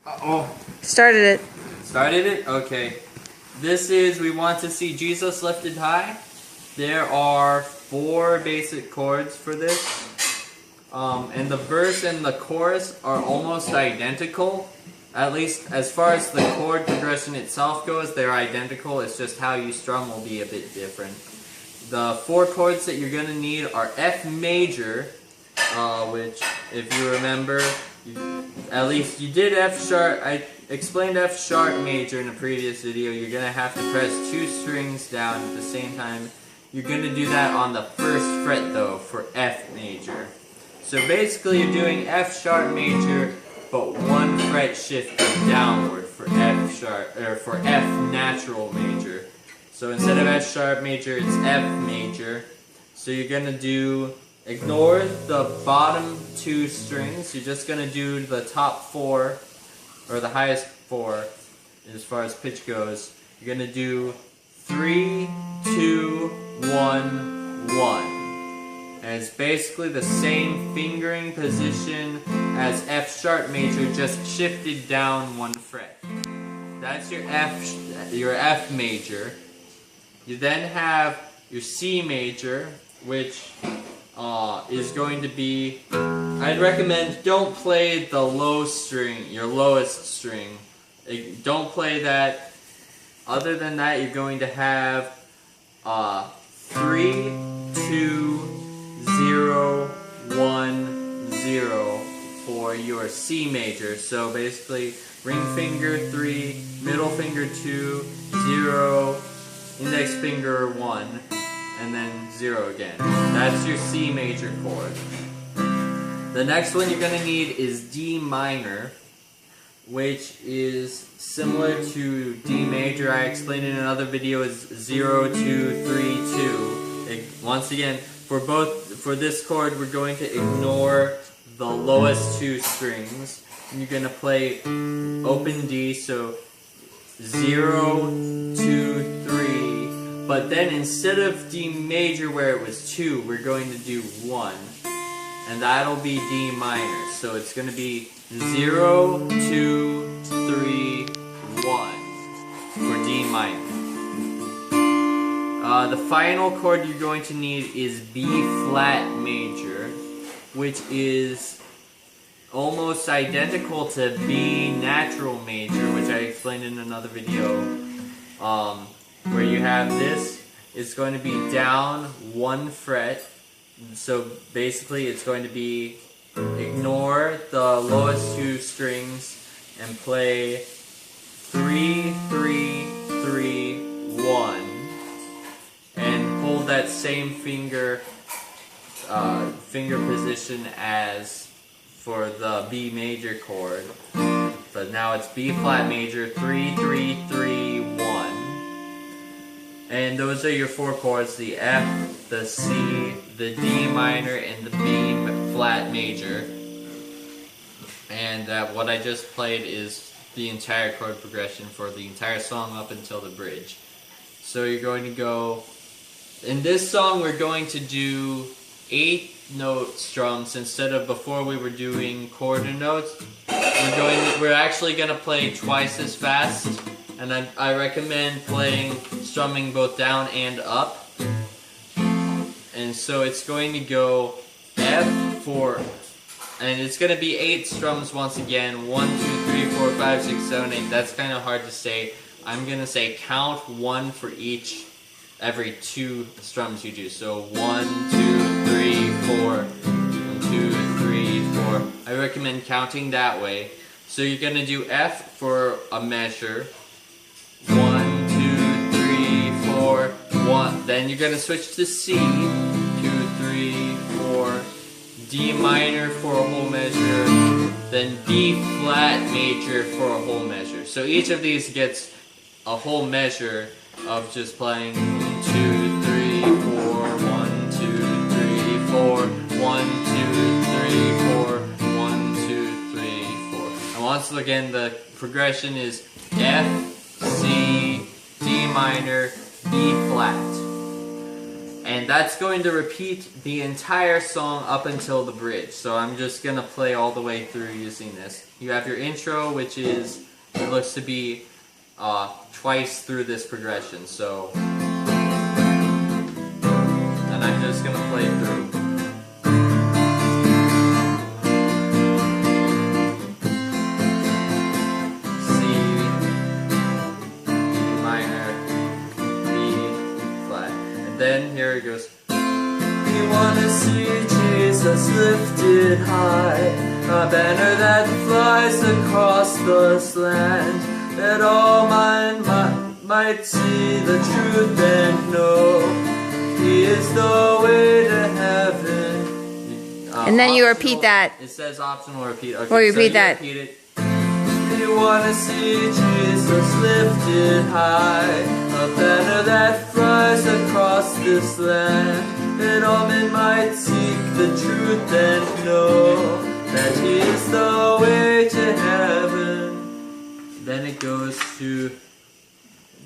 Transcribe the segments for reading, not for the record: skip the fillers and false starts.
Oh, Started it. started it? Okay. This is We Want to See Jesus Lifted High. There are 4 basic chords for this. And the verse and the chorus are almost identical. At least as far as the chord progression itself goes, they're identical. It's just how you strum will be a bit different. The 4 chords that you're going to need are F major, which, if you remember, at least you did F sharp. I explained F sharp major in a previous video. You're going to have to press 2 strings down at the same time. You're going to do that on the 1st fret though for F major. So basically you're doing F sharp major, but 1 fret shifted downward for F sharp, or for F natural major. So instead of F sharp major, it's F major. So you're going to ignore the bottom 2 strings. You're just going to do the top 4, or the highest 4, as far as pitch goes. You're going to do 3, 2, 1, 1. And it's basically the same fingering position as F sharp major, just shifted down 1 fret. That's your F major. You then have your C major, which is going to be, I'd recommend don't play the low string, your lowest string. Don't play that. Other than that, you're going to have 3, 2, 0, 1, 0 for your C major. So basically, ring finger 3, middle finger 2, 0, index finger 1, and then 0 again. That's your C major chord. The next one you're going to need is D minor, which is similar to D major. I explained in another video is 0, 2, 3, 2. Once again, for this chord, we're going to ignore the lowest 2 strings. And you're going to play open D, so 0, 2, 3. But then instead of D major where it was 2, we're going to do 1. And that'll be D minor. So it's going to be 0, 2, 3, 1 for D minor. The final chord you're going to need is B flat major, which is almost identical to B natural major, which I explained in another video. Where you have this, it's going to be down 1 fret. So basically it's going to be ignore the lowest 2 strings and play 3, 3, 3, 1. And hold that same finger position as for the B major chord. But now it's B flat major, 3, 3, 3, 1. And those are your 4 chords, the F, the C, the D minor, and the B flat major. And what I just played is the entire chord progression for the entire song up until the bridge. So you're going to go, in this song we're going to do 8-note strums instead of before we were doing quarter notes. We're actually going to play twice as fast. And I recommend strumming both down and up. And so it's going to go F for, and it's going to be 8 strums once again. 1, 2, 3, 4, 5, 6, 7, 8. That's kind of hard to say. I'm going to say count 1 for every 2 strums you do. So 1, 2, 3, 4, 1, 2, 3, 4. I recommend counting that way. So you're going to do F for a measure. 1, 2, 3, 4, 1. Then you're going to switch to C. 2, 3, 4. D minor for a whole measure. Then B flat major for a whole measure. So each of these gets a whole measure of just playing 2, 3, 4, 1, 2, 3, 4, 1, 2, 3, 4, 1, 2, 3, 4. And once again, the progression is F, C, D minor, B flat. And that's going to repeat the entire song up until the bridge. So I'm just going to play all the way through using this. You have your intro, which is, it looks to be twice through this progression. So, and I'm just going to play through. Then here it goes. We want to see Jesus lifted high, a banner that flies across this land, that all men might see the truth and know He is the way to heaven. And then you repeat that. It says optional repeat. Okay, or you repeat that. Repeat it. We want to see Jesus lifted high, a banner that flies across this land, that all men might seek the truth and know that He is the way to heaven. Then it goes to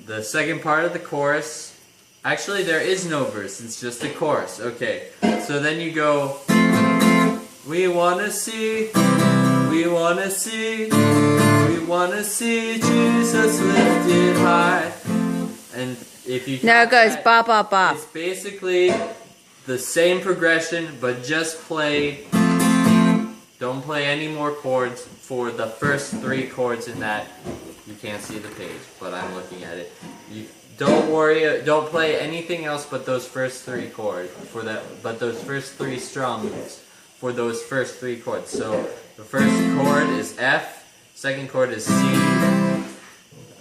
the second part of the chorus. Actually, there is no verse, it's just a chorus. Okay, so then you go, we want to see, we want to see, we want to see Jesus lifted high. And if you now it goes ba ba ba. It's basically the same progression, but just play. Don't play any more chords for the first 3 chords in that. You can't see the page, but I'm looking at it. You don't worry. Don't play anything else but those first 3 chords for that. But those first 3 strums for those first 3 chords. So the first chord is F. Second chord is C.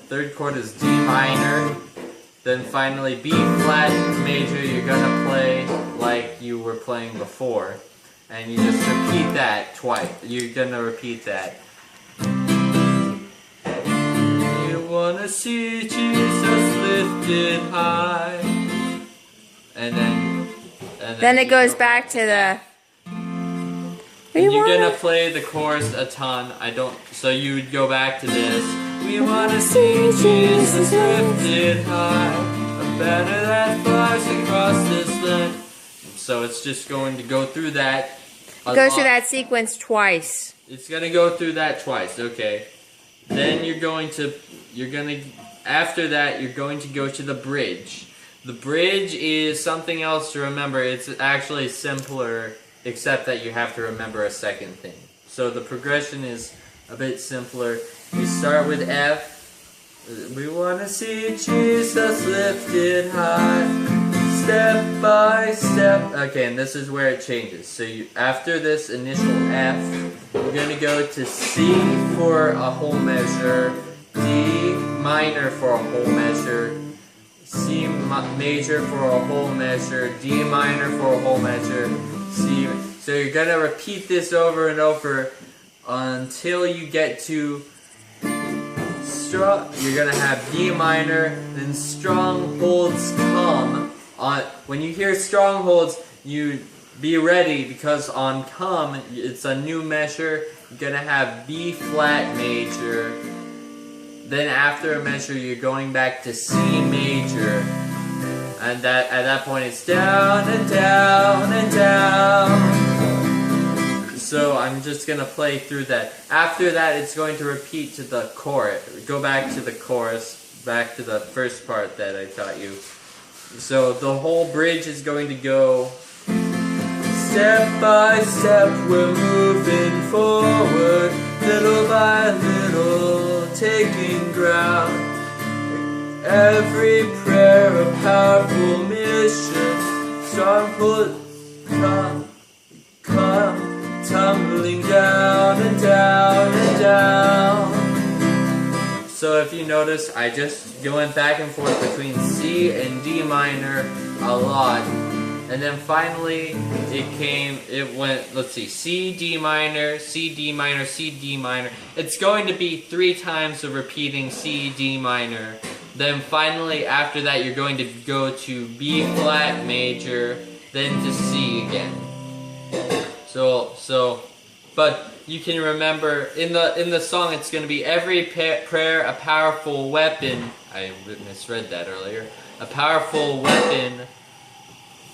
Third chord is D minor. Then finally B flat major, you're gonna play like you were playing before. And you just repeat that twice. You're gonna repeat that. You wanna see Jesus lifted high. And then it goes back to the... And you're gonna play the chorus a ton. So you would go back to this. We wanna see Jesus lifted high, a banner that flies across this land. So it's just going to go through that. It goes through that sequence twice. It's gonna go through that twice. Okay. Then after that you're going to go to the bridge. The bridge is something else to remember. It's actually simpler, except that you have to remember a second thing. So the progression is a bit simpler. We start with F. We want to see Jesus lifted high, step by step. Okay, and this is where it changes. So after this initial F, we're going to go to C for a whole measure, D minor for a whole measure, C major for a whole measure, D minor for a whole measure, C. So you're going to repeat this over and over until you get to strong. You're gonna have D minor, then strongholds come. When you hear strongholds, you be ready, because on come it's a new measure. You're gonna have B flat major. Then after a measure, you're going back to C major, and at that point it's down and down and down. So I'm just going to play through that. After that, it's going to repeat to the chorus. Go back to the chorus, back to the first part that I taught you. So the whole bridge is going to go, step by step we're moving forward, little by little taking ground. Every prayer a powerful mission, stronghold come tumbling down and down and down. So if you notice, I just went back and forth between C and D minor a lot. And then finally, it went, let's see, C, D minor, C, D minor, C, D minor. It's going to be 3 times of repeating C, D minor. Then finally, after that, you're going to go to B flat major, then to C again. But you can remember, in the song, it's going to be every prayer a powerful weapon. I misread that earlier. A powerful weapon.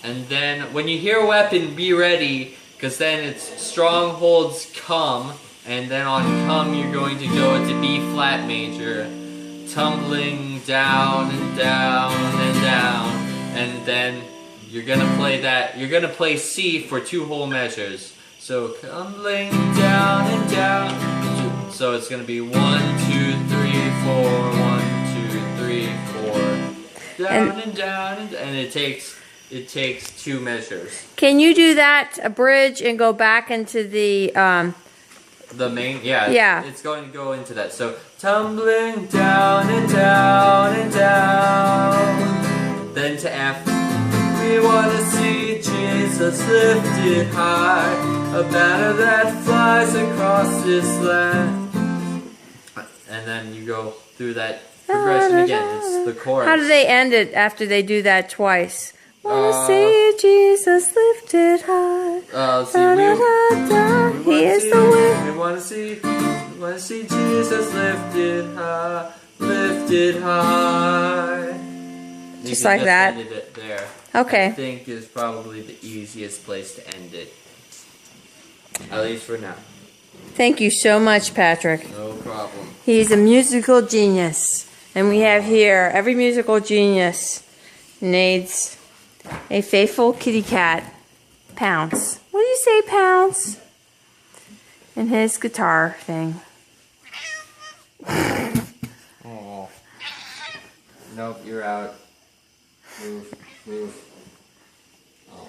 And then when you hear weapon, be ready, because then it's strongholds come, and then on come you're going to go into B flat major, tumbling down and down and down, and then you're gonna play that. You're gonna play C for 2 whole measures. So tumbling down and down. So it's gonna be 1, 2, 3, 4, 1, 2, 3, 4, down and down, and it takes 2 measures. Can you do that a bridge and go back into the main, yeah. Yeah. It's going to go into that. So tumbling down and down and down, then to F. We want to see Jesus lifted high, a banner that flies across this land. And then you go through that progression again. It's the chorus. How do they end it after they do that twice? Wanna see Jesus lifted high. He is the way. We want to see Jesus lifted high, lifted high. Just like that. Ended it there. Okay. I think is probably the easiest place to end it. At least for now. Thank you so much, Patrick. No problem. He's a musical genius. And we have here, every musical genius needs a faithful kitty cat, Pounce. What do you say, Pounce? And his guitar thing. Oh. Nope, you're out. Move, move. Oh.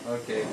Okay.